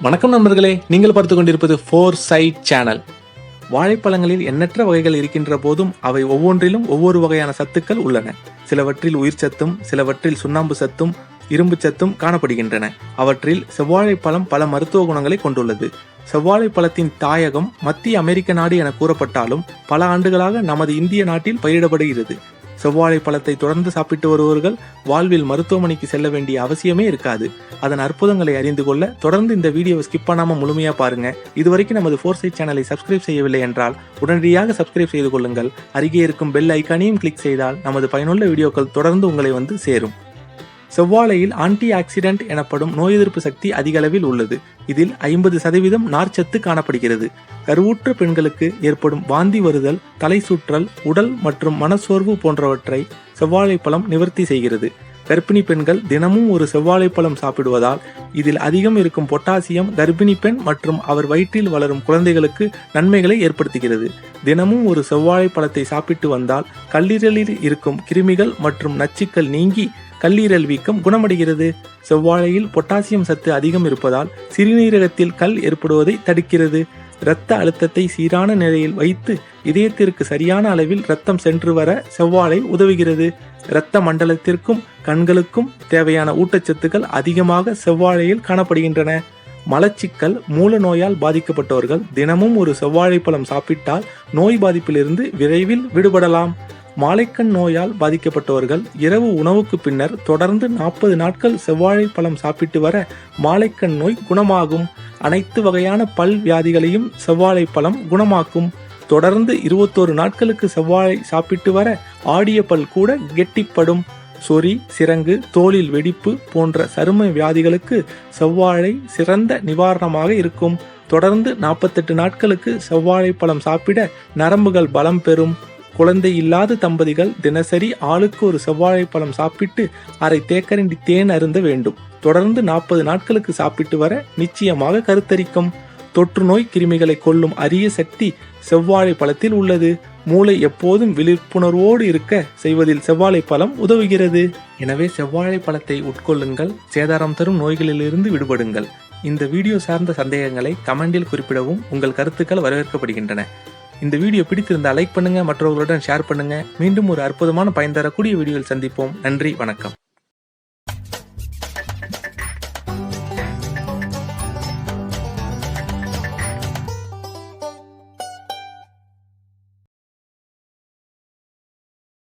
வணக்கம் நண்பர்களே, நீங்கள் பார்த்து கொண்டிருப்பது ஃபோர் சைட் சேனல். வாழைப்பழங்களில் எண்ணற்ற வகைகள் இருக்கின்ற போதும் அவை ஒவ்வொன்றிலும் ஒவ்வொரு வகையான சத்துக்கள் உள்ளன. சிலவற்றில் உயிர் சத்தும், சிலவற்றில் சுண்ணாம்பு சத்தும், இரும்பு சத்தும் காணப்படுகின்றன. அவற்றில் செவ்வாழை பழம் பல மருத்துவ குணங்களை கொண்டுள்ளது. செவ்வாழை பழத்தின் தாயகம் மத்திய அமெரிக்க நாடு என கூறப்பட்டாலும் பல ஆண்டுகளாக நமது இந்திய நாட்டில் பயிரிடப்படுகிறது. செவ்வாழை பழத்தை தொடர்ந்து சாப்பிட்டு வருபவர்கள் வாழ்வில் மருத்துவமனைக்கு செல்ல வேண்டிய அவசியமே இருக்காது. அதன் அற்புதங்களை அறிந்து கொள்ள தொடர்ந்து இந்த வீடியோவை ஸ்கிப் பண்ணாம முழுமையா பாருங்க. இதுவரைக்கும் நமது ஃபோர் சைட் சேனலை சப்ஸ்கிரைப் செய்யவில்லை என்றால் உடனடியாக சப்ஸ்கிரைப் செய்து கொள்ளுங்கள். அருகே இருக்கும் பெல் ஐக்கானையும் கிளிக் செய்தால் நமது பயனுள்ள வீடியோக்கள் தொடர்ந்து உங்களை வந்து சேரும். செவ்வாழையில் ஆன்டி ஆக்சிடென்ட் எனப்படும் நோய் எதிர்ப்பு சக்தி அதிக அளவில் உள்ளது. இதில் 50% நார்ச்சத்து காணப்படுகிறது. கருவுற்ற பெண்களுக்கு ஏற்படும் வாந்தி வருதல், தலை சுற்றல், உடல் மற்றும் மனசோர்வு போன்றவற்றை செவ்வாழை பழம் நிவர்த்தி செய்கிறது. கர்ப்பிணி பெண்கள் தினமும் ஒரு செவ்வாழை பழம் சாப்பிடுவதால் இதில் அதிகம் இருக்கும் பொட்டாசியம் கர்ப்பிணி பெண் மற்றும் அவர் வயிற்றில் வளரும் குழந்தைகளுக்கு நன்மைகளை ஏற்படுத்துகிறது. தினமும் ஒரு செவ்வாழை பழத்தை சாப்பிட்டு வந்தால் கல்லீரலில் இருக்கும் கிருமிகள் மற்றும் நச்சுக்கள் நீங்கி கல்லீரல் வீக்கம் குணமடைகிறது. செவ்வாழையில் பொட்டாசியம் சத்து அதிகம் இருப்பதால் சிறுநீரகத்தில் கல் ஏற்படுவதை தடுக்கிறது. இரத்த அழுத்தத்தை சீரான நிலையில் வைத்து இதயத்திற்கு சரியான அளவில் இரத்தம் சென்று வர செவ்வாழை உதவுகிறது. இரத்த மண்டலத்திற்கும் கண்களுக்கும் தேவையான ஊட்டச்சத்துக்கள் அதிகமாக செவ்வாழையில் காணப்படுகின்றன. மலச்சிக்கல், மூல நோயால் பாதிக்கப்பட்டவர்கள் தினமும் ஒரு செவ்வாழை பழம் சாப்பிட்டால் நோய் பாதிப்பிலிருந்து விரைவில் விடுபடலாம். மாலைக்கண் நோயால் பாதிக்கப்பட்டவர்கள் இரவு உணவுக்கு பின்னர் தொடர்ந்து 40 நாட்கள் செவ்வாழை பழம் சாப்பிட்டு வர மாலைக்கண் நோய் குணமாகும். அனைத்து வகையான பல் வியாதிகளையும் செவ்வாழை பழம் குணமாக்கும். தொடர்ந்து 21 நாட்களுக்கு செவ்வாழை சாப்பிட்டு வர ஆடிய பல் கூட கெட்டிப்படும். சொறி, சிரங்கு, தோலில் வெடிப்பு போன்ற சரும வியாதிகளுக்கு செவ்வாழை சிறந்த நிவாரணமாக இருக்கும். தொடர்ந்து 48 நாட்களுக்கு செவ்வாழை பழம் சாப்பிட நரம்புகள் பலம் பெறும். குழந்தை இல்லாத தம்பதிகள் தினசரி ஆளுக்கு ஒரு செவ்வாழை பழம் சாப்பிட்டு அரை தேக்கரண்டி தேன் அருந்த வேண்டும். தொடர்ந்து 40 நாட்களுக்கு சாப்பிட்டு வர நிச்சயமாக கருத்தரிக்கும். தொற்று நோய் கிருமிகளை கொல்லும் அரிய சக்தி செவ்வாழை பழத்தில் உள்ளது. மூளை எப்போதும் விழிப்புணர்வோடு இருக்க செய்வதில் செவ்வாழை பழம் உதவுகிறது. எனவே செவ்வாழை பழத்தை உட்கொள்ளுங்கள். சேதாரம் தரும் நோய்களிலிருந்து விடுபடுங்கள். இந்த வீடியோ சார்ந்த சந்தேகங்களை கமெண்டில் குறிப்பிடவும் உங்கள் கருத்துக்கள் வரவேற்கப்படுகின்றன. இந்த வீடியோ பிடித்திருந்தால் லைக் பண்ணுங்க, மற்றவர்களுடன் ஷேர் பண்ணுங்க. மீண்டும் ஒரு அற்புதமான பயன் தரக்கூடிய வீடியோவில் சந்திப்போம். நன்றி, வணக்கம்.